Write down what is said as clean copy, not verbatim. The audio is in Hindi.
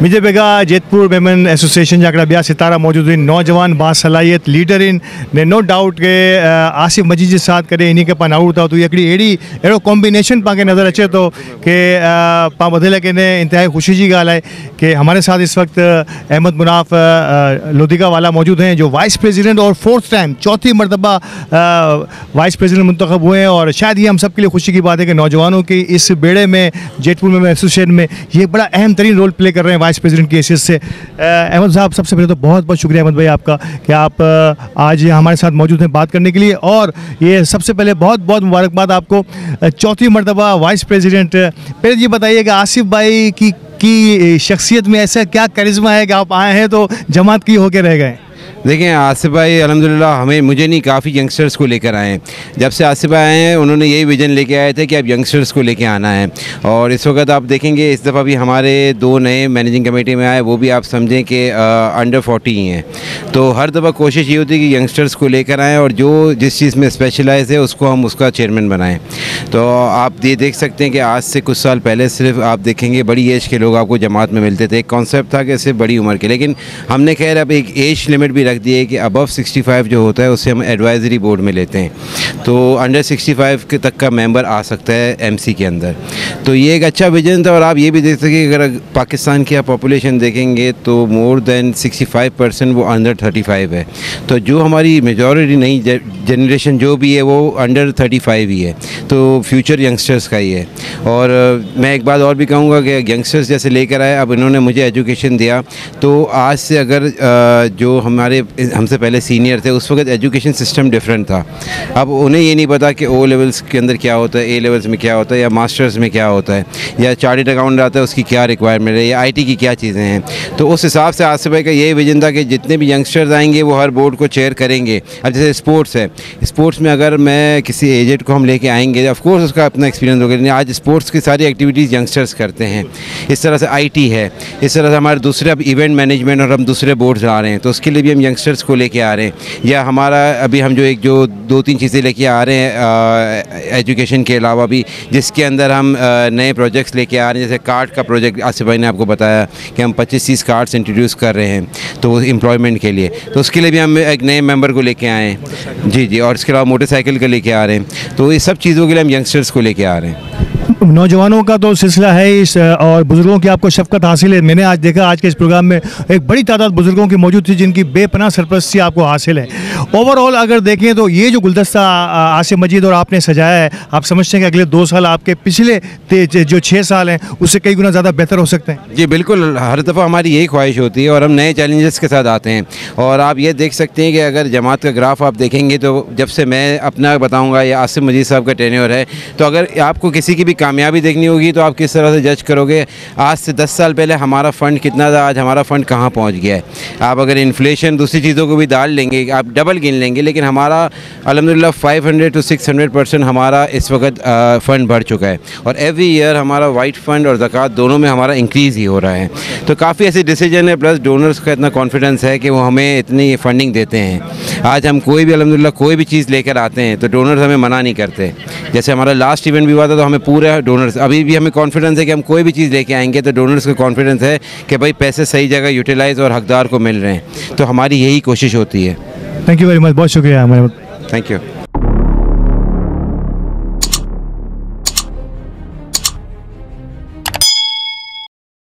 मुझे बेगा जेतपुर वेमेन एसोसिएशन जाकड़ा बिया सितारा मौजूद इन नौजवान बासलाहियत लीडर इन ने नो डाउट के आसिफ मजीद के साथ करे इन्हीं के पान आउट था तो एकड़ी एड़ी एड़ो कॉम्बिनेशन पाके नज़र अचे तो कि पा बधे लगे ने इंतहाई खुशी की गाल है कि हमारे साथ इस वक्त अहमद मुनाफ लोधिका वाला मौजूद हैं जो वाइस प्रेसिडेंट और फोर्थ टाइम चौथी मरतबा वाइस प्रेसिडेंट मुंतखब हुए हैं। और शायद ये हम सब के लिए खुशी की बात है कि नौजवानों की इस बेड़े में जेतपुर में एसोसिएशन में ये बड़ा अहम तरीन रोल प्ले कर रहे हैं वाइस प्रेसिडेंट की हैसियत से। अहमद साहब, सबसे पहले तो बहुत बहुत शुक्रिया अहमद भाई आपका कि आप आज हमारे साथ मौजूद हैं बात करने के लिए। और ये सबसे पहले बहुत बहुत मुबारकबाद आपको चौथी मरतबा वाइस प्रेसिडेंट। पहले ये बताइए कि आसिफ भाई की शख्सियत में ऐसा क्या करिश्मा है कि आप आए हैं तो जमात की होके रह गए? देखिए, आसिफ भाई अल्हम्दुलिल्लाह मुझे नहीं, काफ़ी यंगस्टर्स को लेकर आए हैं। जब से आसिफ भाई आए हैं उन्होंने यही विज़न लेके आए थे कि अब यंगस्टर्स को लेके आना है। और इस वक्त आप देखेंगे इस दफ़ा भी हमारे 2 नए मैनेजिंग कमेटी में आए, वो भी आप समझें कि अंडर 40 ही हैं। तो हर दफ़ा कोशिश ये होती है कि यंगस्टर्स को लेकर आएँ और जो जिस चीज़ में स्पेशलाइज है उसको हम उसका चेयरमैन बनाएँ। तो आप ये देख सकते हैं कि आज से कुछ साल पहले सिर्फ आप देखेंगे बड़ी एज के लोग आपको जमात में मिलते थे। एक कॉन्सेप्ट था कि सिर्फ बड़ी उम्र के, लेकिन हमने खैर अब एक एज लिमिट भी रख दी है कि अबव 65 जो होता है उससे हम एडवाइजरी बोर्ड में लेते हैं। तो अंडर 65 के तक का मेंबर आ सकता है एमसी के अंदर। तो ये एक अच्छा विजन था। और आप ये भी देख सकते हैं अगर पाकिस्तान की आप पॉपुलेशन देखेंगे तो मोर देन 65% वो अंडर 35 है। तो जो हमारी मेजॉरिटी नई जनरेशन जो भी है वो अंडर 35 ही है। तो फ्यूचर यंगस्टर्स का ही है। और मैं एक बात और भी कहूँगा कि यंगस्टर्स जैसे लेकर आए, अब इन्होंने मुझे एजुकेशन दिया। तो आज से अगर जो हमसे पहले सीनियर थे उस वक्त एजुकेशन सिस्टम डिफरेंट था। अब उन्हें ये नहीं पता कि ओ लेवल्स के अंदर क्या होता है, ए लेवल्स में क्या होता है, या मास्टर्स में क्या होता है, या चार्टर्ड अकाउंट आता है उसकी क्या रिक्वायरमेंट है, या आईटी की क्या चीज़ें हैं। तो उस हिसाब से आसिफ भाई का ये विजन था कि जितने भी यंगस्टर्स आएंगे वो हर बोर्ड को चेयर करेंगे। अब जैसे स्पोर्ट्स है, स्पोर्ट्स में अगर मैं किसी एजेड को हम लेके आएंगे ऑफकोर्स उसका अपना एक्सपीरियंस होगा, लेकिन आज स्पोर्ट्स की सारी एक्टिविटीज़ यंगस्टर्स करते हैं। इस तरह से आईटी है, इस तरह से हमारे दूसरे अब इवेंट मैनेजमेंट और हम दूसरे बोर्ड्स ला रहे हैं, तो उसके लिए भी हम यंगस्टर्स को लेके आ रहे हैं। या हमारा अभी हम जो 2-3 चीज़ें लेके आ रहे हैं एजुकेशन के अलावा भी, जिसके अंदर हम नए प्रोजेक्ट्स लेके आ रहे हैं। जैसे कार्ड का प्रोजेक्ट आसिफ भाई ने आपको बताया कि हम 25-30 कार्ड्स इंट्रोड्यूस कर रहे हैं तो एम्प्लॉयमेंट के लिए। तो उसके लिए भी हम एक नए मेंबर को लेके आए हैं। जी। और इसके अलावा मोटरसाइकिल का लेके आ रहे हैं। तो ये सब चीज़ों के लिए हम यंगस्टर्स को लेके आ रहे हैं। नौजवानों का तो सिलसिला है इस, और बुज़ुर्गों की आपको शफ़क़त हासिल है। मैंने आज देखा आज के इस प्रोग्राम में एक बड़ी तादाद बुज़ुर्गों की मौजूद थी जिनकी बेपनाह सरपरस्ती आपको हासिल है। ओवरऑल अगर देखें तो ये जो गुलदस्ता आसिफ मजीद और आपने सजाया है, आप समझते हैं कि अगले 2 साल आपके पिछले जो 6 साल हैं उससे कई गुना ज़्यादा बेहतर हो सकते हैं? जी बिल्कुल, हर दफ़ा हमारी यही ख्वाहिश होती है और हम नए चैलेंजेस के साथ आते हैं। और आप ये देख सकते हैं कि अगर जमात का ग्राफ आप देखेंगे तो जब से मैं अपना बताऊँगा या आसिफ मजीद साहब का टेन्योर है, तो अगर आपको किसी की भी कामयाबी देखनी होगी तो आप किस तरह से जज करोगे। आज से 10 साल पहले हमारा फ़ंड कितना था, आज हमारा फ़ंड कहाँ पहुँच गया है। आप अगर इन्फ्लेशन दूसरी चीज़ों को भी डाल लेंगे, आप डबल गिन लेंगे, लेकिन हमारा अल्हम्दुलिल्लाह 500 to 600% हमारा इस वक्त फ़ंड बढ़ चुका है। और एवरी ईयर हमारा वाइट फ़ंड और ज़कात दोनों में हमारा इंक्रीज़ ही हो रहा है। तो काफ़ी ऐसे डिसीजन है, प्लस डोनर्स का इतना कॉन्फिडेंस है कि वो हमें इतनी फंडिंग देते हैं। आज हम कोई भी अल्हम्दुलिल्लाह कोई भी चीज़ लेकर आते हैं तो डोनर्स हमें मना नहीं करते। जैसे हमारा लास्ट इवेंट भी हुआ था तो हमें पूरा डोनर्स, अभी भी हमें कॉन्फिडेंस है कि हम कोई भी चीज़ लेके आएंगे तो डोनर्स को कॉन्फिडेंस है कि भाई पैसे सही जगह यूटिलाइज़ और हकदार को मिल रहे हैं। तो हमारी यही कोशिश होती है। थैंक यू वेरी मच, बहुत शुक्रिया। Thank you.